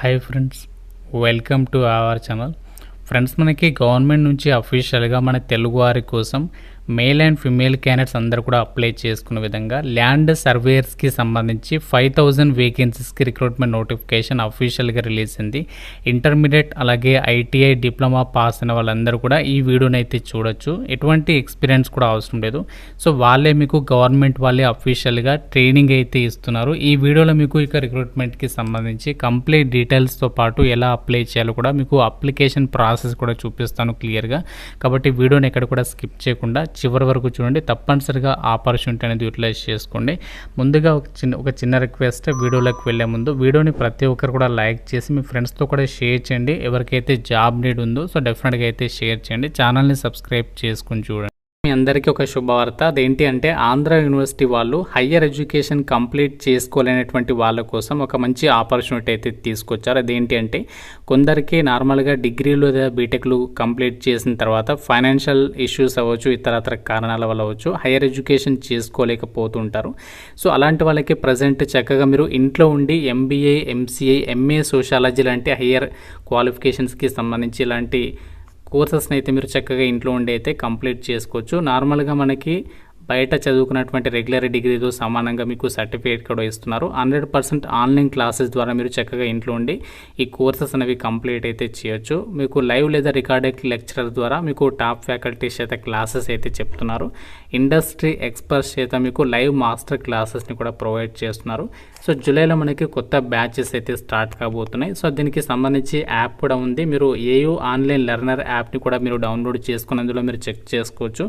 Hi friends, welcome to our channel. Friends, మనకి government నుంచి అఫీషియల్గా మన తెలుగు వారి కోసం మేల్ అండ్ ఫిమేల్ క్యాండిడేట్స్ అందరూ కూడా అప్లై చేసుకునే విధంగా ల్యాండ్ సర్వేయర్స్కి సంబంధించి 5000 వేకెన్సీస్కి రిక్రూట్మెంట్ నోటిఫికేషన్ అఫీషియల్గా రిలీజ్ అయింది. ఇంటర్మీడియట్ అలాగే ఐటీఐ డిప్లొమా పాస్ అయిన వాళ్ళందరూ కూడా ఈ వీడియోని అయితే చూడొచ్చు. ఎటువంటి ఎక్స్పీరియన్స్ కూడా అవసరం లేదు. సో వాళ్ళే మీకు గవర్నమెంట్ వాళ్ళే అఫీషియల్గా ట్రైనింగ్ అయితే ఇస్తున్నారు. ఈ వీడియోలో మీకు ఇక రిక్రూట్మెంట్కి సంబంధించి కంప్లీట్ డీటెయిల్స్తో పాటు ఎలా అప్లై చేయాలో కూడా మీకు అప్లికేషన్ ప్రాసెస్ కూడా చూపిస్తాను క్లియర్గా. కాబట్టి వీడియోని ఎక్కడ కూడా స్కిప్ చేయకుండా చివరి వరకు చూడండి. తప్పనిసరిగా ఆపర్చునిటీ అనేది యూటిలైజ్ చేసుకోండి. ముందుగా ఒక చిన్న రిక్వెస్ట్, వీడియోలోకి వెళ్ళే ముందు వీడియోని ప్రతి ఒక్కరు కూడా లైక్ చేసి మీ ఫ్రెండ్స్తో కూడా షేర్ చేయండి. ఎవరికైతే జాబ్ నీడ్ ఉందో సో డెఫినెట్గా అయితే షేర్ చేయండి. ఛానల్ని సబ్స్క్రైబ్ చేసుకుని చూడండి. మీ అందరికీ ఒక శుభవార్త. అదేంటి అంటే ఆంధ్ర యూనివర్సిటీ వాళ్ళు హయ్యర్ ఎడ్యుకేషన్ కంప్లీట్ చేసుకోలేనటువంటి వాళ్ళ కోసం ఒక మంచి ఆపర్చునిటీ అయితే తీసుకొచ్చారు. అదేంటి అంటే కొందరికి నార్మల్గా డిగ్రీలు లేదా బీటెక్లు కంప్లీట్ చేసిన తర్వాత ఫైనాన్షియల్ ఇష్యూస్ అవ్వచ్చు, ఇతరత్ర కారణాల వల్ల అవ్వచ్చు, హయ్యర్ ఎడ్యుకేషన్ చేసుకోలేకపోతుంటారు. సో అలాంటి వాళ్ళకి ప్రజెంట్ చక్కగా మీరు ఇంట్లో ఉండి ఎంబీఏ, ఎంసీఏ, ఎంఏ సోషాలజీ లాంటి హయ్యర్ క్వాలిఫికేషన్స్కి సంబంధించి ఇలాంటి కోర్సెస్ని అయితే మీరు చక్కగా ఇంట్లో ఉండి అయితే కంప్లీట్ చేసుకోవచ్చు. నార్మల్గా మనకి బయట చదువుకున్నటువంటి రెగ్యులర్ డిగ్రీతో సమానంగా మీకు సర్టిఫికేట్ కూడా ఇస్తున్నారు. 100% ఆన్లైన్ క్లాసెస్ ద్వారా మీరు చక్కగా ఇంట్లో ఉండి ఈ కోర్సెస్ అనేవి కంప్లీట్ అయితే చేయొచ్చు. మీకు లైవ్ లేదా రికార్డెడ్ లెక్చరర్ ద్వారా మీకు టాప్ ఫ్యాకల్టీస్ చేత క్లాసెస్ అయితే చెప్తున్నారు. ఇండస్ట్రీ ఎక్స్పర్ట్స్ చేత మీకు లైవ్ మాస్టర్ క్లాసెస్ని కూడా ప్రొవైడ్ చేస్తున్నారు. సో జూలైలో మనకి కొత్త బ్యాచెస్ అయితే స్టార్ట్ కాబోతున్నాయి. సో దీనికి సంబంధించి యాప్ కూడా ఉంది. మీరు ఏయూ ఆన్లైన్ లెర్నర్ యాప్ని కూడా మీరు డౌన్లోడ్ చేసుకుని అందులో మీరు చెక్ చేసుకోవచ్చు.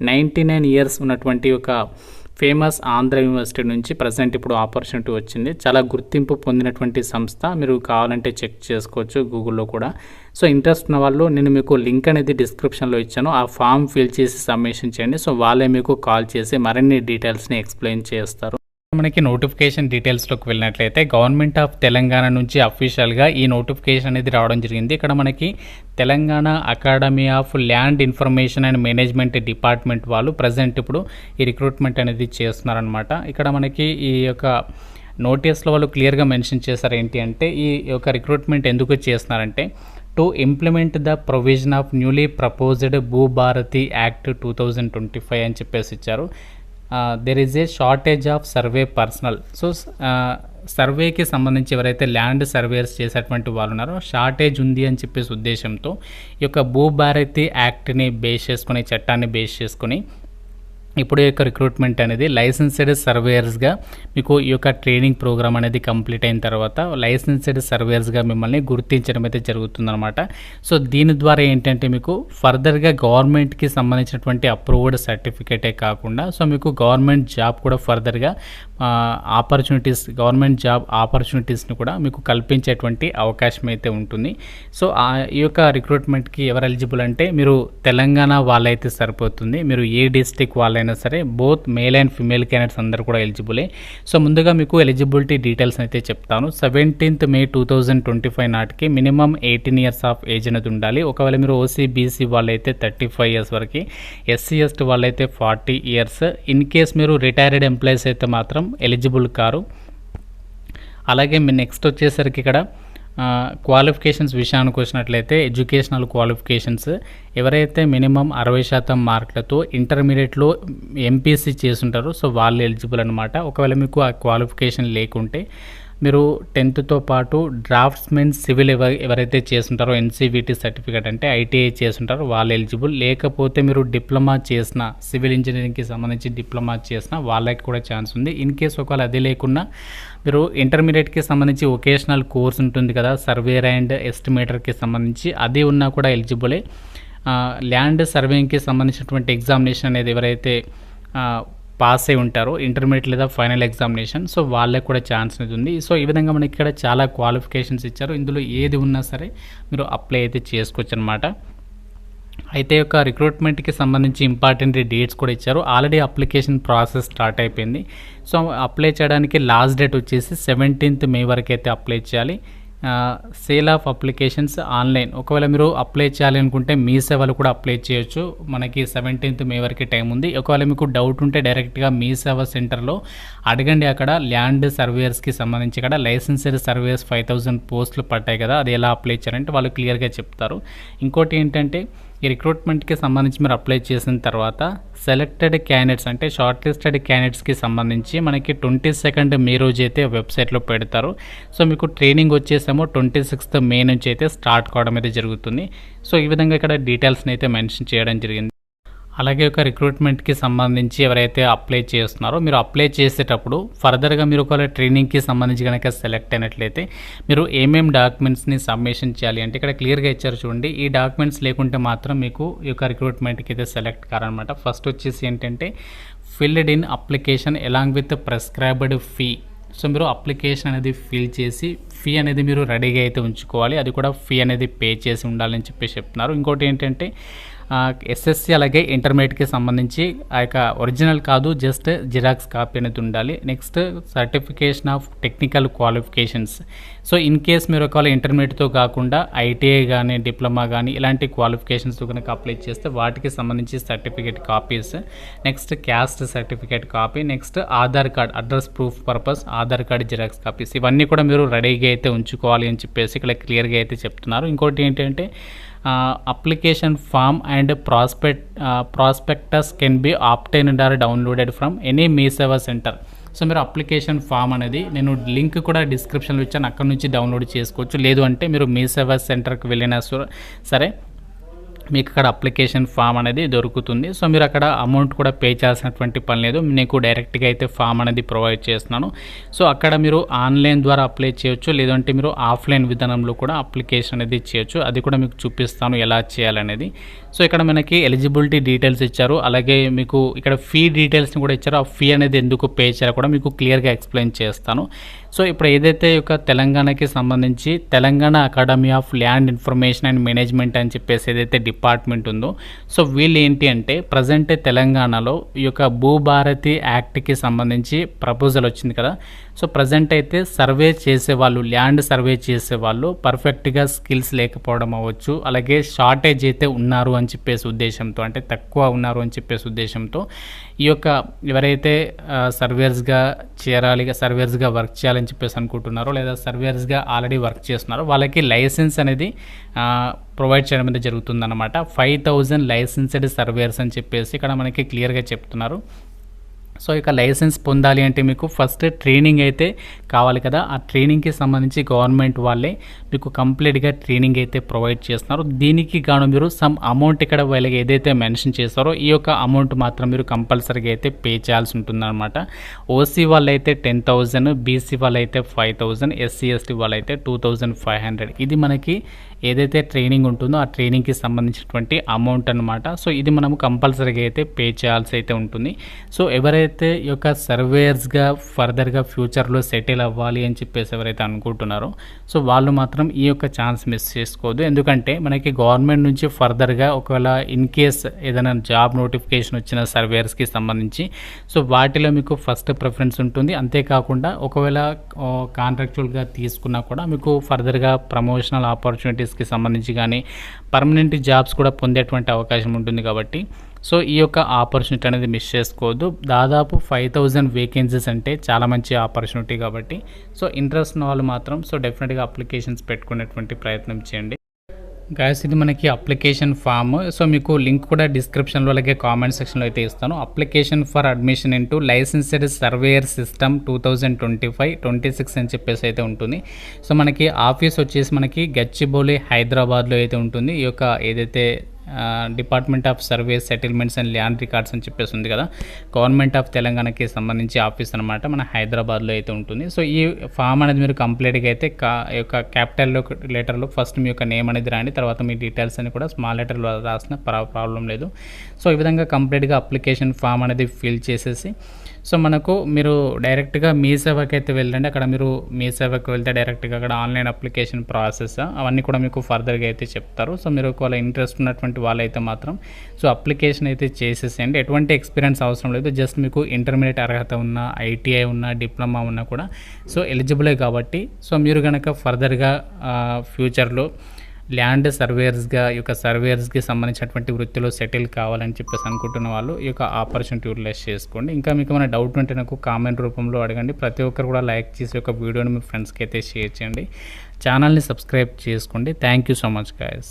99 ఇయర్స్ ఉన్నటువంటి ఒక ఫేమస్ ఆంధ్ర యూనివర్సిటీ నుంచి ప్రజెంట్ ఇప్పుడు ఆపర్చునిటీ వచ్చింది. చాలా గుర్తింపు పొందినటువంటి సంస్థ. మీరు కావాలంటే చెక్ చేసుకోవచ్చు గూగుల్లో కూడా. సో ఇంట్రెస్ట్ ఉన్న వాళ్ళు నేను మీకు లింక్ అనేది డిస్క్రిప్షన్లో ఇచ్చాను. ఆ ఫామ్ ఫిల్ చేసి సబ్మిషన్ చేయండి. సో వాళ్ళే మీకు కాల్ చేసి మరిన్ని డీటెయిల్స్ని ఎక్స్ప్లెయిన్ చేస్తారు. మనకి నోటిఫికేషన్ డీటెయిల్స్లోకి వెళ్ళినట్లయితే గవర్నమెంట్ ఆఫ్ తెలంగాణ నుంచి అఫీషియల్గా ఈ నోటిఫికేషన్ అనేది రావడం జరిగింది. ఇక్కడ మనకి Telangana academy of land information and management department వాళ్ళు ప్రజెంట్ ఇప్పుడు ఈ రిక్రూట్మెంట్ అనేది చేస్తున్నారనమాట. ఇక్కడ మనకి ఈ యొక్క నోటీస్లో వాళ్ళు క్లియర్గా మెన్షన్ చేశారు ఏంటి అంటే ఈ యొక్క రిక్రూట్మెంట్ ఎందుకు చేస్తున్నారంటే to implement the provision of newly proposed Bhubharati act 2025 అని చెప్పేసి ఇచ్చారు. There is a shortage of survey personnel. So సర్వేకి సంబంధించి ఎవరైతే ల్యాండ్ సర్వేయర్స్ చేసేటువంటి వాళ్ళు ఉన్నారో షార్టేజ్ ఉంది అని చెప్పేసి ఉద్దేశంతో ఈ యొక్క భూభారతి యాక్ట్ని బేస్ చేసుకుని, చట్టాన్ని బేస్ చేసుకుని ఇప్పుడు ఈ యొక్క రిక్రూట్మెంట్ అనేది లైసెన్స్డ్ సర్వేయర్స్గా మీకు ఈ యొక్క ట్రైనింగ్ ప్రోగ్రామ్ అనేది కంప్లీట్ అయిన తర్వాత లైసెన్స్డ్ సర్వేయర్స్గా మిమ్మల్ని గుర్తించడం అయితే జరుగుతుందన్నమాట. సో దీని ద్వారా ఏంటంటే మీకు ఫర్దర్గా గవర్నమెంట్కి సంబంధించినటువంటి అప్రూవ్డ్ సర్టిఫికేటే కాకుండా సో మీకు గవర్నమెంట్ జాబ్ కూడా ఫర్దర్గా గవర్నమెంట్ జాబ్ ఆపర్చునిటీస్ని కూడా మీకు కల్పించేటువంటి అవకాశం అయితే ఉంటుంది. సో ఈ యొక్క రిక్రూట్మెంట్కి ఎవరు ఎలిజిబుల్ అంటే మీరు తెలంగాణ వాళ్ళైతే సరిపోతుంది. మీరు ఏ డిస్ట్రిక్ట్ వాళ్ళైనా సరే both male and female candidates అందరూ కూడా ఎలిజిబులే. సో ముందుగా మీకు ఎలిజిబిలిటీ డీటెయిల్స్ అయితే చెప్తాను. 17th May 2025 నాటికి మినిమం 18 ఇయర్స్ ఆఫ్ ఏజ్ అనేది ఉండాలి. ఒకవేళ మీరు ఓసీ బీసీ వాళ్ళైతే 35 ఇయర్స్ వరకు, ఎస్సీ ఎస్టీ వాళ్ళైతే 40 ఇయర్స్. ఇన్ కేస్ మీరు రిటైర్డ్ ఎంప్లాయీస్ అయితే మాత్రం ఎలిజిబుల్ కారు. అలాగే మీ నెక్స్ట్ వచ్చేసరికి ఇక్కడ క్వాలిఫికేషన్స్ విషయానికి వచ్చినట్లయితే ఎడ్యుకేషనల్ క్వాలిఫికేషన్స్ ఎవరైతే మినిమం 60% మార్కులతో ఇంటర్మీడియట్లో ఎంపీసీ చేసుంటారో సో వాళ్ళు ఎలిజిబుల్ అనమాట. ఒకవేళ మీకు ఆ క్వాలిఫికేషన్ లేకుంటే మీరు 10th పాటు డ్రాఫ్ట్స్మెన్ సివిల్ ఎవరైతే చేస్తుంటారో ఎన్సీవీటీ సర్టిఫికేట్ అంటే ఐటీఐ చేస్తుంటారో వాళ్ళు ఎలిజిబుల్. లేకపోతే మీరు డిప్లొమా చేసిన సివిల్ ఇంజనీరింగ్కి సంబంధించి డిప్లొమా చేసిన వాళ్ళకి కూడా ఛాన్స్ ఉంది. ఇన్ కేస్ ఒకవేళ అది లేకున్నా మీరు ఇంటర్మీడియట్కి సంబంధించి వొకేషనల్ కోర్స్ ఉంటుంది కదా, సర్వేయర్ అండ్ ఎస్టిమేటర్కి సంబంధించి అది ఉన్నా కూడా ఎలిజిబులే. ల్యాండ్ సర్వేయింగ్కి సంబంధించినటువంటి ఎగ్జామినేషన్ అనేది ఎవరైతే పాస్ అయి ఉంటారో ఇంటర్మీడియట్ లేదా ఫైనల్ ఎగ్జామినేషన్ సో వాళ్ళకి కూడా ఛాన్స్ అనేది ఉంది. సో ఈ విధంగా మనకి ఇక్కడ చాలా క్వాలిఫికేషన్స్ ఇచ్చారు. ఇందులో ఏది ఉన్నా సరే మీరు అప్లై అయితే చేసుకోవచ్చు అనమాట. అయితే యొక్క రిక్రూట్మెంట్కి సంబంధించి ఇంపార్టెంట్ డేట్స్ కూడా ఇచ్చారు. ఆల్రెడీ అప్లికేషన్ ప్రాసెస్ స్టార్ట్ అయిపోయింది. సో అప్లై చేయడానికి లాస్ట్ డేట్ వచ్చేసి 17th May వరకు అయితే అప్లై చేయాలి. Sale of applications online. ఒకవేళ మీరు అప్లై చేయాలి అనుకుంటే మీ సేవలు కూడా అప్లై చేయొచ్చు. మనకి 17th మే వరకు టైం ఉంది. ఒకవేళ మీకు డౌట్ ఉంటే డైరెక్ట్గా మీ సేవ సెంటర్లో అడగండి. అక్కడ ల్యాండ్ సర్వేయర్స్కి సంబంధించి ఇక్కడ లైసెన్స్డ్ సర్వేయర్స్ 5000 పోస్టులు పట్టాయి కదా, అది ఎలా అప్లై చేయాలంటే వాళ్ళు క్లియర్గా చెప్తారు. ఇంకోటి ఏంటంటే ఈ రిక్రూట్మెంట్కి సంబంధించి మీరు అప్లై చేసిన తర్వాత సెలెక్టెడ్ క్యాండిడేట్స్ అంటే షార్ట్ లిస్టెడ్ క్యాండిడేట్స్కి సంబంధించి మనకి 22nd మే రోజు అయితే వెబ్సైట్లో పెడతారు. సో మీకు ట్రైనింగ్ వచ్చేసేమో 26th మే నుంచి అయితే స్టార్ట్ కావడం అయితే జరుగుతుంది. సో ఈ విధంగా ఇక్కడ డీటెయిల్స్ని అయితే మెన్షన్ చేయడం జరిగింది. అలాగే ఒక రిక్రూట్మెంట్కి సంబంధించి ఎవరైతే అప్లై చేస్తున్నారో మీరు అప్లై చేసేటప్పుడు ఫర్దర్గా మీరు ఒక ట్రైనింగ్కి సంబంధించి కనుక సెలెక్ట్ అయినట్లయితే మీరు ఏమేమి డాక్యుమెంట్స్ని సబ్మిషన్ చేయాలి అంటే ఇక్కడ క్లియర్గా ఇచ్చారు చూడండి. ఈ డాక్యుమెంట్స్ లేకుంటే మాత్రం మీకు ఈ యొక్క రిక్రూట్మెంట్కి అయితే సెలెక్ట్ కారనమాట. ఫస్ట్ వచ్చేసి ఏంటంటే filled in application along with prescribed fee. So మీరు అప్లికేషన్ అనేది ఫిల్ చేసి ఫీ అనేది మీరు రెడీగా అయితే ఉంచుకోవాలి. అది కూడా ఫీ అనేది పే చేసి ఉండాలని చెప్పేసి చెప్తున్నారు. ఇంకోటి ఏంటంటే ఎస్ఎస్సి అలాగే ఇంటర్మీడియట్కి సంబంధించి ఆ యొక్క ఒరిజినల్ కాదు, జస్ట్ జిరాక్స్ కాపీ అనేది ఉండాలి. Next certification of technical qualifications. So in case మీరు ఒకవేళ ఇంటర్మీడియట్తో కాకుండా ఐటీఐ కానీ డిప్లొమా కానీ ఇలాంటి క్వాలిఫికేషన్స్తో కనుక అప్లై చేస్తే వాటికి సంబంధించి certificate copies, next caste certificate copy, next Aadhaar card address proof purpose Aadhaar card xerox copies, ఇవన్నీ కూడా మీరు రెడీగా అయితే ఉంచుకోవాలి అని చెప్పేసి ఇక్కడ క్లియర్గా అయితే చెప్తున్నారు. ఇంకోటి ఏంటంటే application form and prospectus can be obtained or downloaded from any Mee Seva centre. So మీరు అప్లికేషన్ ఫామ్ అనేది నేను లింక్ కూడా డిస్క్రిప్షన్లో ఇచ్చాను, అక్కడ నుంచి డౌన్లోడ్ చేసుకోవచ్చు. లేదు అంటే మీరు మీ సేవా సెంటర్కి వెళ్ళినా సరే మీకు అక్కడ అప్లికేషన్ ఫామ్ అనేది దొరుకుతుంది. సో మీరు అక్కడ అమౌంట్ కూడా పే చేయాల్సినటువంటి పని లేదు, మీకు డైరెక్ట్గా అయితే ఫామ్ అనేది ప్రొవైడ్ చేస్తున్నాను. సో అక్కడ మీరు ఆన్లైన్ ద్వారా అప్లై చేయొచ్చు, లేదంటే మీరు ఆఫ్లైన్ విధానంలో కూడా అప్లికేషన్ అనేది చేయొచ్చు. అది కూడా మీకు చూపిస్తాను ఎలా చేయాలనేది. సో ఇక్కడ మనకి ఎలిజిబిలిటీ డీటెయిల్స్ ఇచ్చారు, అలాగే మీకు ఇక్కడ ఫీ డీటెయిల్స్ని కూడా ఇచ్చారు. ఆ ఫీ అనేది ఎందుకు పే చేయాలో కూడా మీకు క్లియర్గా ఎక్స్ప్లెయిన్ చేస్తాను. సో ఇప్పుడు ఏదైతే యొక్క తెలంగాణకి సంబంధించి Telangana academy of land information and management అని చెప్పేసి ఏదైతే డిపార్ట్మెంట్ ఉందో, సో వీళ్ళు ఏంటి అంటే ప్రజెంట్ తెలంగాణలో ఈ యొక్క భూభారతి యాక్ట్కి సంబంధించి ప్రపోజల్ వచ్చింది కదా. సో ప్రజెంట్ అయితే సర్వే చేసేవాళ్ళు, ల్యాండ్ సర్వే చేసేవాళ్ళు పర్ఫెక్ట్గా స్కిల్స్ లేకపోవడం అవ్వచ్చు, అలాగే షార్టేజ్ అయితే ఉన్నారు అని చెప్పేసి ఉద్దేశంతో, అంటే తక్కువ ఉన్నారు అని చెప్పేసి ఉద్దేశంతో ఈ యొక్క ఎవరైతే సర్వేయర్స్గా చేరాలి, సర్వేయర్స్గా వర్క్ చేయాలని చెప్పేసి అనుకుంటున్నారో, లేదా సర్వేయర్స్గా ఆల్రెడీ వర్క్ చేస్తున్నారో వాళ్ళకి లైసెన్స్ అనేది ప్రొవైడ్ చేయడం అనేది జరుగుతుందన్నమాట. 5000 లైసెన్స్డ్ సర్వేయర్స్ అని చెప్పేసి ఇక్కడ మనకి క్లియర్గా చెప్తున్నారు. సో ఇక లైసెన్స్ పొందాలి అంటే మీకు ఫస్ట్ ట్రైనింగ్ అయితే కావాలి కదా. ఆ ట్రైనింగ్కి సంబంధించి గవర్నమెంట్ వాళ్ళే మీకు కంప్లీట్గా ట్రైనింగ్ అయితే ప్రొవైడ్ చేస్తున్నారు. దీనికి గాను మీరు సమ్ అమౌంట్ ఇక్కడ వాళ్ళకి ఏదైతే మెన్షన్ చేస్తారో ఈ యొక్క అమౌంట్ మాత్రం మీరు కంపల్సరీగా అయితే పే చేయాల్సి ఉంటుందన్నమాట. ఓసీ వాళ్ళైతే 10,000, బీసీ వాళ్ళైతే 5,000, ఎస్సీ ఎస్టీ వాళ్ళైతే 2,500. ఇది మనకి ఏదైతే ట్రైనింగ్ ఉంటుందో ఆ ట్రైనింగ్కి సంబంధించినటువంటి అమౌంట్ అనమాట. సో ఇది మనము కంపల్సరీగా అయితే పే చేయాల్సి అయితే ఉంటుంది. సో ఎవరైతే ఈ యొక్క సర్వేయర్స్గా ఫర్దర్గా ఫ్యూచర్లో సెటిల్ అవ్వాలి అని చెప్పేసి ఎవరైతే అనుకుంటున్నారో సో వాళ్ళు మాత్రం ఈ యొక్క ఛాన్స్ మిస్ చేసుకోవద్దు. ఎందుకంటే మనకి గవర్నమెంట్ నుంచి ఫర్దర్గా ఒకవేళ ఇన్ కేస్ ఏదైనా జాబ్ నోటిఫికేషన్ వచ్చిన సర్వేయర్స్కి సంబంధించి సో వాటిలో మీకు ఫస్ట్ ప్రిఫరెన్స్ ఉంటుంది. అంతేకాకుండా ఒకవేళ కాంట్రాక్చువల్గా తీసుకున్నా కూడా మీకు ఫర్దర్గా ప్రమోషనల్ ఆపర్చునిటీస్కి సంబంధించి కానీ పర్మనెంట్ జాబ్స్ కూడా పొందేటువంటి అవకాశం ఉంటుంది. కాబట్టి సో ఈ యొక్క ఆపర్చునిటీ అనేది మిస్ చేసుకోవద్దు. దాదాపు 5000 వేకెన్సీస్ అంటే చాలా మంచి ఆపర్చునిటీ కాబట్టి సో ఇంట్రెస్ట్ ఉన్న వాళ్ళు మాత్రం సో డెఫినెట్గా అప్లికేషన్స్ పెట్టుకునేటువంటి ప్రయత్నం చేయండి. గాయస్ ఇది మనకి అప్లికేషన్ ఫామ్. సో మీకు లింక్ కూడా డిస్క్రిప్షన్లో అలాగే కామెంట్ సెక్షన్లో అయితే ఇస్తాను. Application for admission into licensed surveyor system 2025-26 అని చెప్పేసి అయితే ఉంటుంది. సో మనకి ఆఫీస్ వచ్చేసి మనకి గచ్చిబౌలి హైదరాబాద్లో అయితే ఉంటుంది. ఈ యొక్క ఏదైతే department of surveys settlements and land records అని చెప్పేసి ఉంది కదా, గవర్నమెంట్ ఆఫ్ తెలంగాణకి సంబంధించి ఆఫీస్ అనమాట, మన హైదరాబాద్లో అయితే ఉంటుంది. సో ఈ ఫామ్ అనేది మీరు కంప్లీట్గా అయితే ఈ యొక్క క్యాపిటల్ లెటర్లో ఫస్ట్ మీ యొక్క నేమ్ అనేది రాండి, తర్వాత మీ డీటెయిల్స్ అని కూడా స్మాల్ లెటర్లో రాసిన ప్రాబ్లం లేదు. సో ఈ విధంగా కంప్లీట్గా అప్లికేషన్ ఫామ్ అనేది ఫిల్ చేసేసి సో మనకు మీరు డైరెక్ట్గా మీ సేవకి అయితే వెళ్ళండి. అక్కడ మీరు మీ సేవకు వెళ్తే డైరెక్ట్గా అక్కడ ఆన్లైన్ అప్లికేషన్ ప్రాసెస్ అవన్నీ కూడా మీకు ఫర్దర్గా అయితే చెప్తారు. సో మీరు ఒకవేళ ఇంట్రెస్ట్ ఉన్నటువంటి వాళ్ళైతే మాత్రం సో అప్లికేషన్ అయితే చేసేసేయండి. ఎటువంటి ఎక్స్పీరియన్స్ అవసరం లేదు. జస్ట్ మీకు ఇంటర్మీడియట్ అర్హత ఉన్న, ఐటీఐ ఉన్న, డిప్లొమా ఉన్నా కూడా సో ఎలిజిబులే కాబట్టి సో మీరు కనుక ఫర్దర్గా ఫ్యూచర్లో ల్యాండ్ సర్వేయర్స్గా ఈ యొక్క సర్వేయర్స్కి సంబంధించినటువంటి వృత్తిలో సెటిల్ కావాలని చెప్పేసి అనుకుంటున్న వాళ్ళు ఈ యొక్క ఆపర్చునిటీ యూటిలైజ్ చేసుకోండి. ఇంకా మీకు ఏమైనా డౌట్ ఉంటే నాకు కామెంట్ రూపంలో అడగండి. ప్రతి ఒక్కరు కూడా లైక్ చేసి ఒక వీడియోని మీ ఫ్రెండ్స్కి అయితే షేర్ చేయండి. ఛానల్ని సబ్స్క్రైబ్ చేసుకోండి. Thank you so much guys.